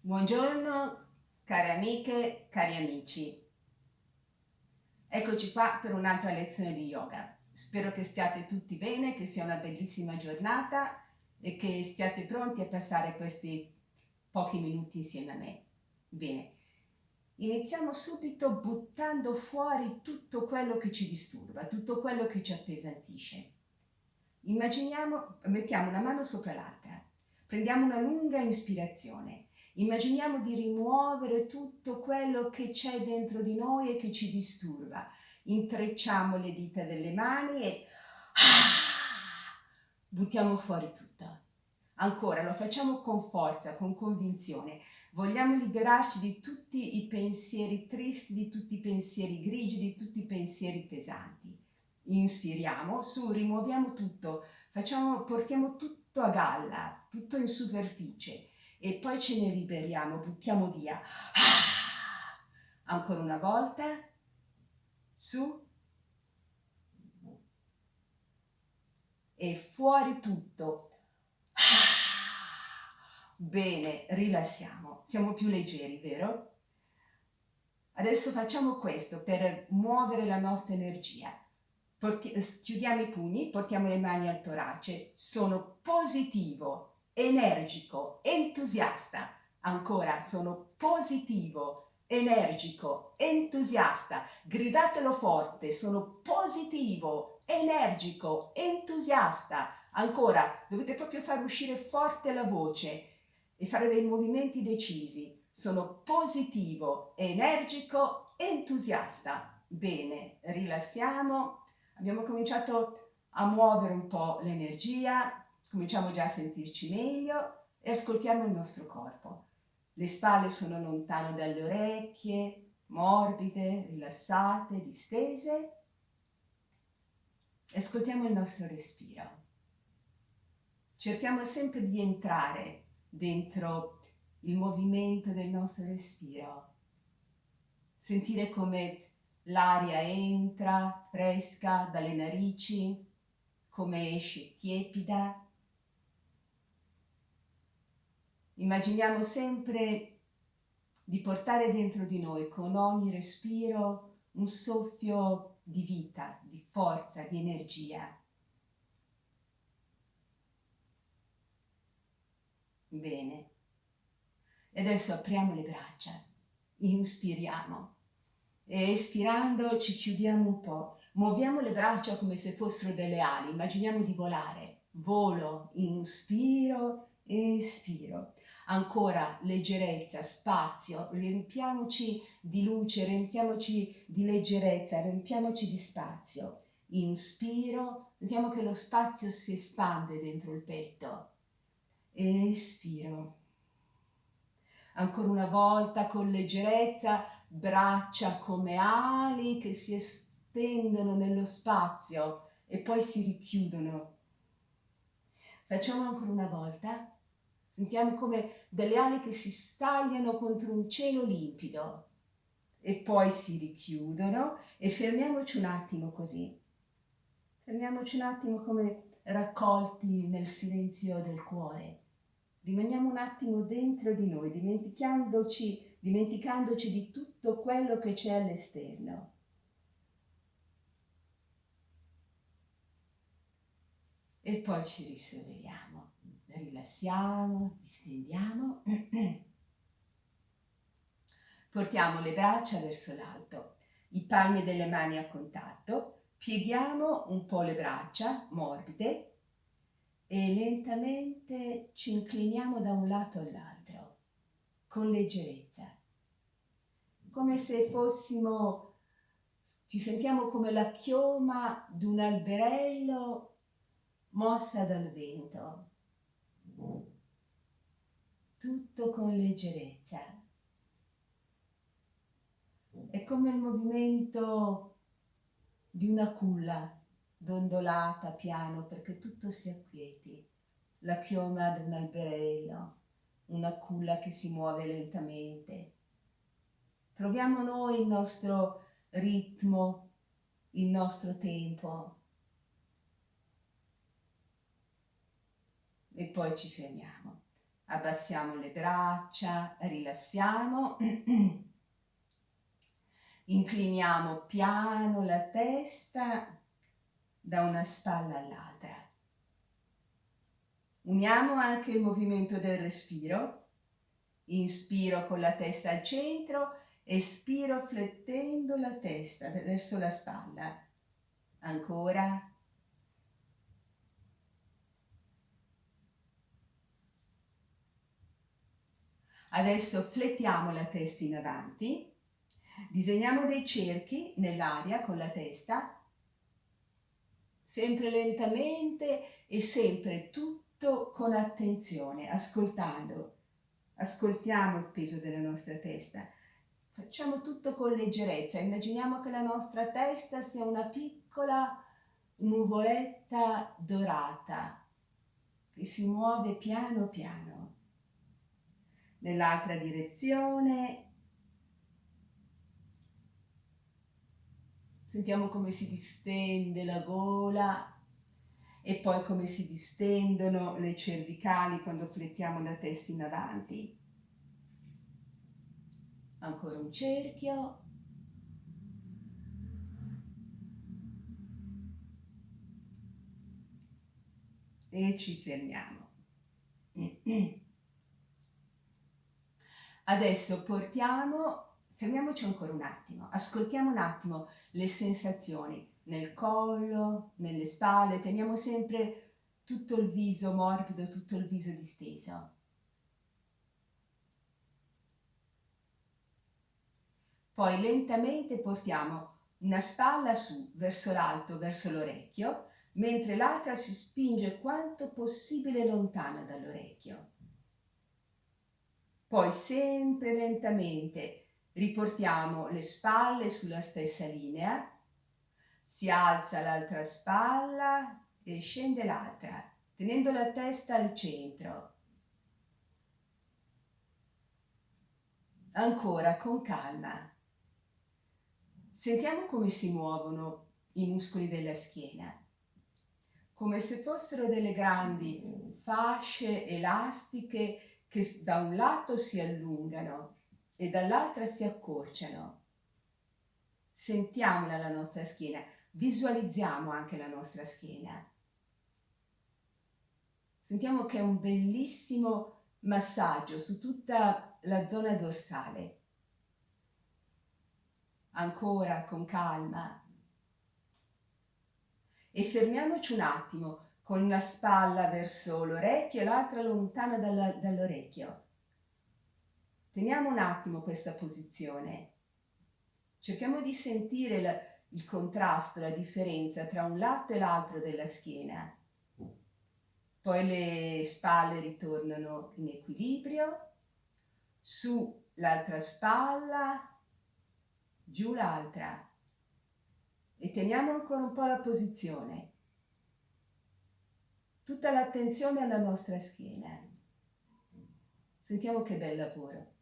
Buongiorno care amiche, cari amici. Eccoci qua per un'altra lezione di yoga. Spero che stiate tutti bene, che sia una bellissima giornata e che stiate pronti a passare questi pochi minuti insieme a me. Bene, iniziamo subito buttando fuori tutto quello che ci disturba, tutto quello che ci appesantisce. Mettiamo una mano sopra l'altra, prendiamo una lunga ispirazione. Immaginiamo di rimuovere tutto quello che c'è dentro di noi e che ci disturba. Intrecciamo le dita delle mani e buttiamo fuori tutto. Ancora, lo facciamo con forza, con convinzione. Vogliamo liberarci di tutti i pensieri tristi, di tutti i pensieri grigi, di tutti i pensieri pesanti. Inspiriamo, su, rimuoviamo tutto, portiamo tutto a galla, tutto in superficie. E poi ce ne liberiamo, buttiamo via. Ancora una volta, su e fuori tutto. Bene, rilassiamo, siamo più leggeri, vero? Adesso facciamo questo per muovere la nostra energia. Chiudiamo i pugni, portiamo le mani al torace, sono positivo, energico, entusiasta. Ancora, sono positivo, energico, entusiasta. Gridatelo forte, sono positivo, energico, entusiasta. Ancora, dovete proprio far uscire forte la voce e fare dei movimenti decisi. Sono positivo, energico, entusiasta. Bene, rilassiamo. Abbiamo cominciato a muovere un po' l'energia, cominciamo già a sentirci meglio e ascoltiamo il nostro corpo. Le spalle sono lontane dalle orecchie, morbide, rilassate, distese. Ascoltiamo il nostro respiro. Cerchiamo sempre di entrare dentro il movimento del nostro respiro. Sentire come l'aria entra fresca dalle narici, come esce tiepida. Immaginiamo sempre di portare dentro di noi con ogni respiro un soffio di vita, di forza, di energia. Bene. E adesso apriamo le braccia, inspiriamo e espirando ci chiudiamo un po'. Muoviamo le braccia come se fossero delle ali, immaginiamo di volare. Volo, inspiro, espiro. Ancora leggerezza, spazio, riempiamoci di luce, riempiamoci di leggerezza, riempiamoci di spazio. Inspiro, sentiamo che lo spazio si espande dentro il petto. Espiro. Ancora una volta con leggerezza, braccia come ali che si estendono nello spazio e poi si richiudono. Facciamo ancora una volta. Sentiamo come delle ali che si stagliano contro un cielo limpido e poi si richiudono e fermiamoci un attimo così. Fermiamoci un attimo come raccolti nel silenzio del cuore. Rimaniamo un attimo dentro di noi, dimenticandoci di tutto quello che c'è all'esterno. E poi ci risolleviamo, rilassiamo, distendiamo. Portiamo le braccia verso l'alto, i palmi delle mani a contatto, pieghiamo un po' le braccia morbide e lentamente ci incliniamo da un lato all'altro, con leggerezza, come se ci sentiamo come la chioma di un alberello mossa dal vento, tutto con leggerezza. È come il movimento di una culla dondolata piano perché tutto si acquieti, la chioma di un alberello, una culla che si muove lentamente. Troviamo noi il nostro ritmo, il nostro tempo e poi ci fermiamo. Abbassiamo le braccia, rilassiamo, incliniamo piano la testa da una spalla all'altra. Uniamo anche il movimento del respiro. Inspiro con la testa al centro, espiro flettendo la testa verso la spalla. Ancora. Adesso flettiamo la testa in avanti, disegniamo dei cerchi nell'aria con la testa, sempre lentamente e sempre tutto con attenzione, ascoltando. Ascoltiamo il peso della nostra testa. Facciamo tutto con leggerezza. Immaginiamo che la nostra testa sia una piccola nuvoletta dorata che si muove piano piano. Nell'altra direzione. Sentiamo come si distende la gola e poi come si distendono le cervicali quando flettiamo la testa in avanti. Ancora un cerchio. E ci fermiamo. Adesso fermiamoci ancora un attimo, ascoltiamo un attimo le sensazioni nel collo, nelle spalle, teniamo sempre tutto il viso morbido, tutto il viso disteso. Poi lentamente portiamo una spalla su, verso l'alto, verso l'orecchio, mentre l'altra si spinge quanto possibile lontana dall'orecchio. Poi sempre lentamente riportiamo le spalle sulla stessa linea, si alza l'altra spalla e scende l'altra, tenendo la testa al centro. Ancora con calma. Sentiamo come si muovono i muscoli della schiena, come se fossero delle grandi fasce elastiche che da un lato si allungano e dall'altra si accorciano. Sentiamola la nostra schiena, visualizziamo anche la nostra schiena. Sentiamo che è un bellissimo massaggio su tutta la zona dorsale. Ancora con calma. E fermiamoci un attimo con una spalla verso l'orecchio e l'altra lontana dall'orecchio. Teniamo un attimo questa posizione. Cerchiamo di sentire il contrasto, la differenza tra un lato e l'altro della schiena. Poi le spalle ritornano in equilibrio, su l'altra spalla, giù l'altra. E teniamo ancora un po' la posizione. Tutta l'attenzione alla nostra schiena. Sentiamo che bel lavoro.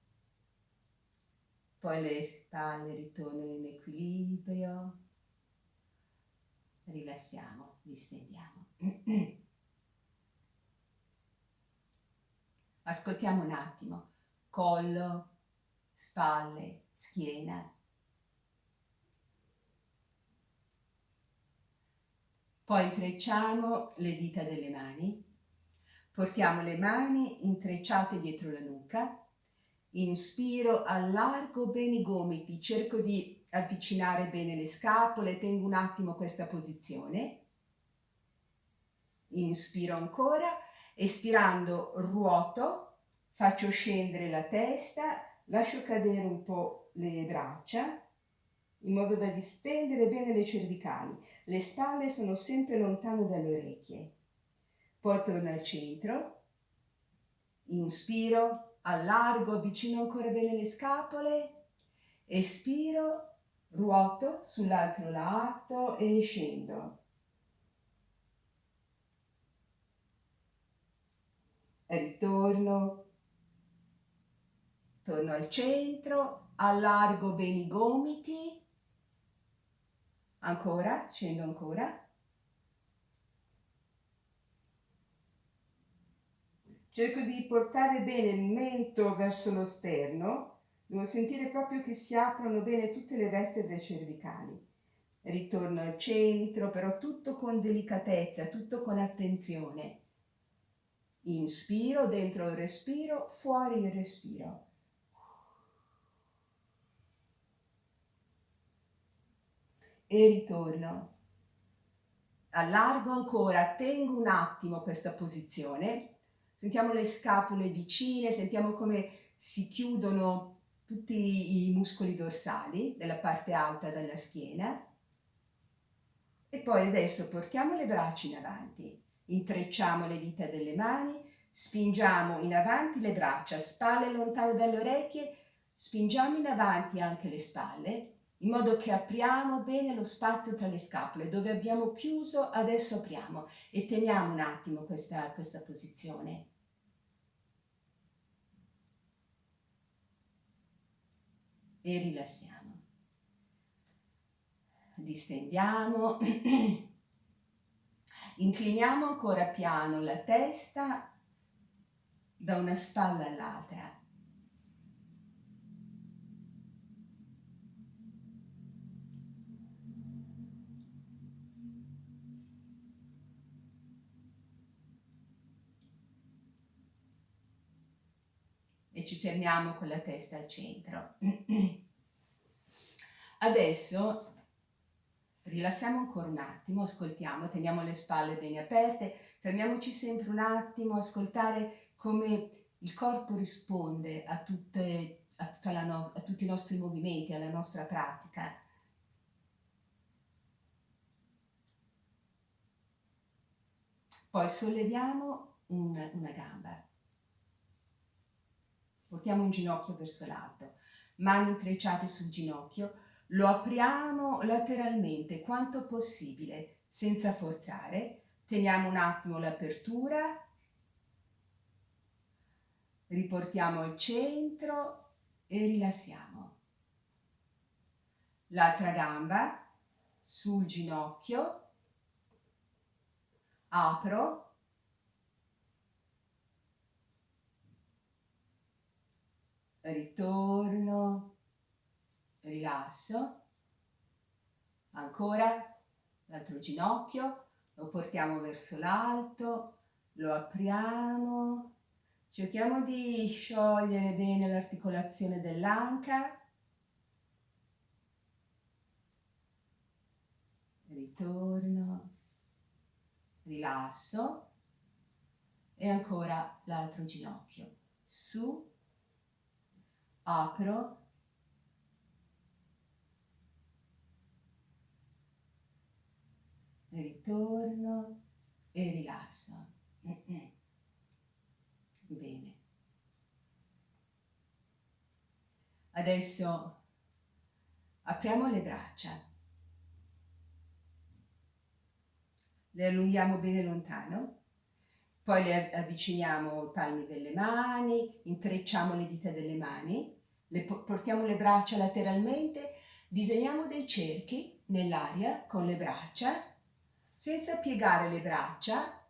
Poi le spalle ritornano in equilibrio. Rilassiamo, distendiamo. Ascoltiamo un attimo. Collo, spalle, schiena. Poi intrecciamo le dita delle mani. Portiamo le mani intrecciate dietro la nuca. Inspiro, allargo bene i gomiti, cerco di avvicinare bene le scapole, tengo un attimo questa posizione. Inspiro ancora, espirando ruoto, faccio scendere la testa, lascio cadere un po' le braccia, in modo da distendere bene le cervicali. Le spalle sono sempre lontane dalle orecchie. Poi torno al centro, inspiro, allargo, avvicino ancora bene le scapole, espiro, ruoto sull'altro lato e scendo. Ritorno, torno al centro, allargo bene i gomiti, ancora, scendo ancora, Cerco di portare bene il mento verso lo sterno, devo sentire proprio che si aprono bene tutte le vertebre cervicali. Ritorno al centro, però tutto con delicatezza, tutto con attenzione. Inspiro, dentro il respiro, fuori il respiro. E ritorno. Allargo ancora, tengo un attimo questa posizione. Sentiamo le scapole vicine, sentiamo come si chiudono tutti i muscoli dorsali della parte alta della schiena. E poi adesso portiamo le braccia in avanti, intrecciamo le dita delle mani, spingiamo in avanti le braccia, spalle lontane dalle orecchie, spingiamo in avanti anche le spalle, in modo che apriamo bene lo spazio tra le scapole. Dove abbiamo chiuso, adesso apriamo e teniamo un attimo questa posizione. E rilassiamo. Distendiamo. Incliniamo ancora piano la testa da una spalla all'altra. E ci fermiamo con la testa al centro. Adesso rilassiamo ancora un attimo, ascoltiamo, teniamo le spalle bene aperte, fermiamoci sempre un attimo, ascoltare come il corpo risponde a tutti i nostri movimenti, alla nostra pratica. Poi solleviamo una gamba, portiamo un ginocchio verso l'alto, mani intrecciate sul ginocchio, lo apriamo lateralmente quanto possibile, senza forzare, teniamo un attimo l'apertura, riportiamo al centro e rilassiamo. L'altra gamba sul ginocchio, apro, ritorno, rilasso, ancora l'altro ginocchio, lo portiamo verso l'alto, lo apriamo, cerchiamo di sciogliere bene l'articolazione dell'anca, ritorno, rilasso e ancora l'altro ginocchio, su, apro, ritorno e rilasso. Bene. Adesso apriamo le braccia, le allunghiamo bene lontano, poi le avviciniamo ai palmi delle mani, intrecciamo le dita delle mani, portiamo le braccia lateralmente, disegniamo dei cerchi nell'aria con le braccia, senza piegare le braccia,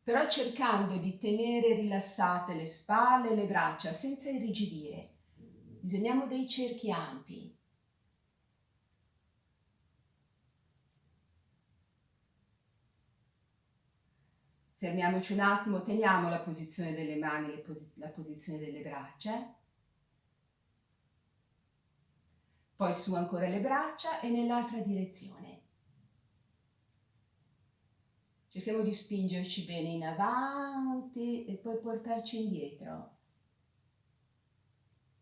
però cercando di tenere rilassate le spalle e le braccia senza irrigidire. Disegniamo dei cerchi ampi. Fermiamoci un attimo, teniamo la posizione delle mani, la posizione delle braccia. Poi su ancora le braccia e nell'altra direzione. Cerchiamo di spingerci bene in avanti e poi portarci indietro,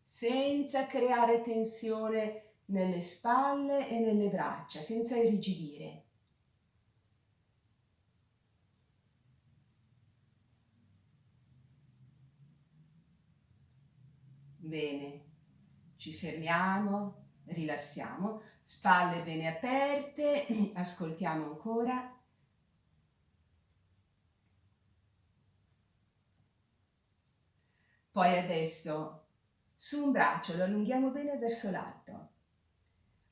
senza creare tensione nelle spalle e nelle braccia, senza irrigidire. Bene, ci fermiamo, rilassiamo, spalle bene aperte, ascoltiamo ancora. Poi adesso su un braccio lo allunghiamo bene verso l'alto.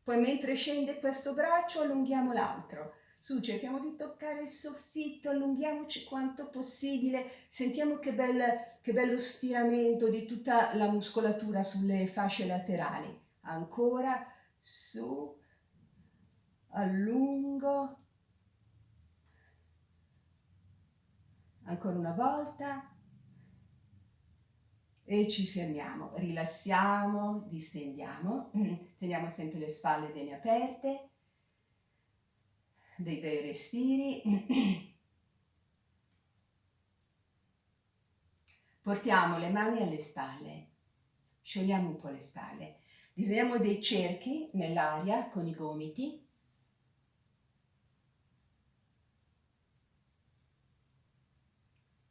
Poi mentre scende questo braccio allunghiamo l'altro. Su, cerchiamo di toccare il soffitto petto, allunghiamoci quanto possibile, sentiamo che bello stiramento di tutta la muscolatura sulle fasce laterali. Ancora, su, allungo, ancora una volta e ci fermiamo, rilassiamo, distendiamo, teniamo sempre le spalle bene aperte, dei bei respiri. Portiamo le mani alle spalle, sciogliamo un po' le spalle, disegniamo dei cerchi nell'aria con i gomiti.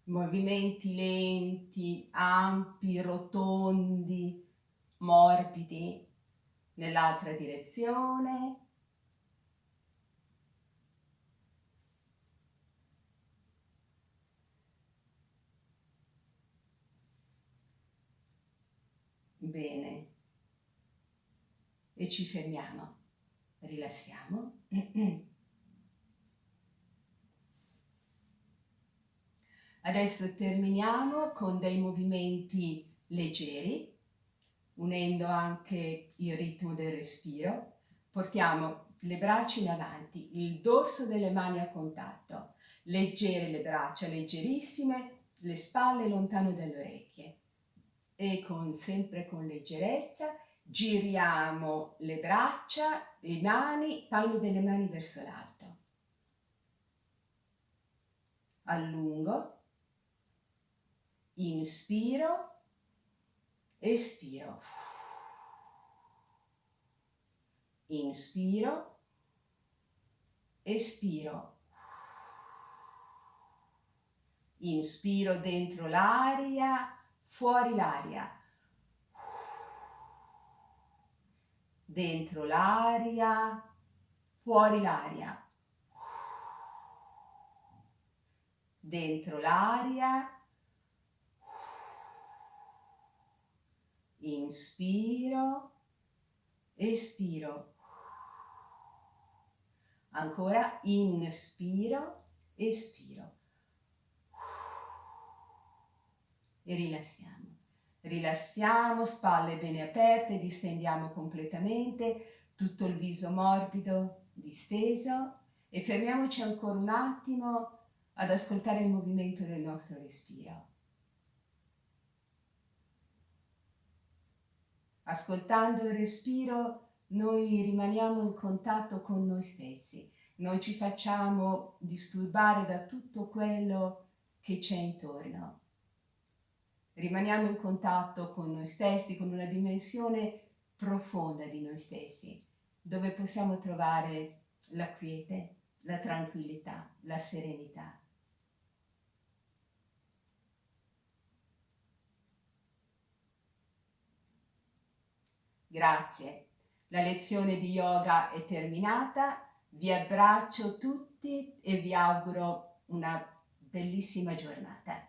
Movimenti lenti, ampi, rotondi, morbidi nell'altra direzione. Bene. E ci fermiamo, rilassiamo. Adesso terminiamo con dei movimenti leggeri, unendo anche il ritmo del respiro. Portiamo le braccia in avanti, il dorso delle mani a contatto, leggere le braccia, leggerissime, le spalle lontano dalle orecchie. E sempre con leggerezza giriamo le braccia, le mani, palme delle mani verso l'alto. Allungo, inspiro, espiro. Inspiro, espiro. Inspiro dentro l'aria, fuori l'aria. Dentro l'aria, fuori l'aria. Dentro l'aria. Inspiro, espiro. Ancora inspiro, espiro. E rilassiamo. Rilassiamo, spalle bene aperte, distendiamo completamente, tutto il viso morbido, disteso e fermiamoci ancora un attimo ad ascoltare il movimento del nostro respiro. Ascoltando il respiro noi rimaniamo in contatto con noi stessi, non ci facciamo disturbare da tutto quello che c'è intorno. Rimaniamo in contatto con noi stessi, con una dimensione profonda di noi stessi, dove possiamo trovare la quiete, la tranquillità, la serenità. Grazie. La lezione di yoga è terminata. Vi abbraccio tutti e vi auguro una bellissima giornata.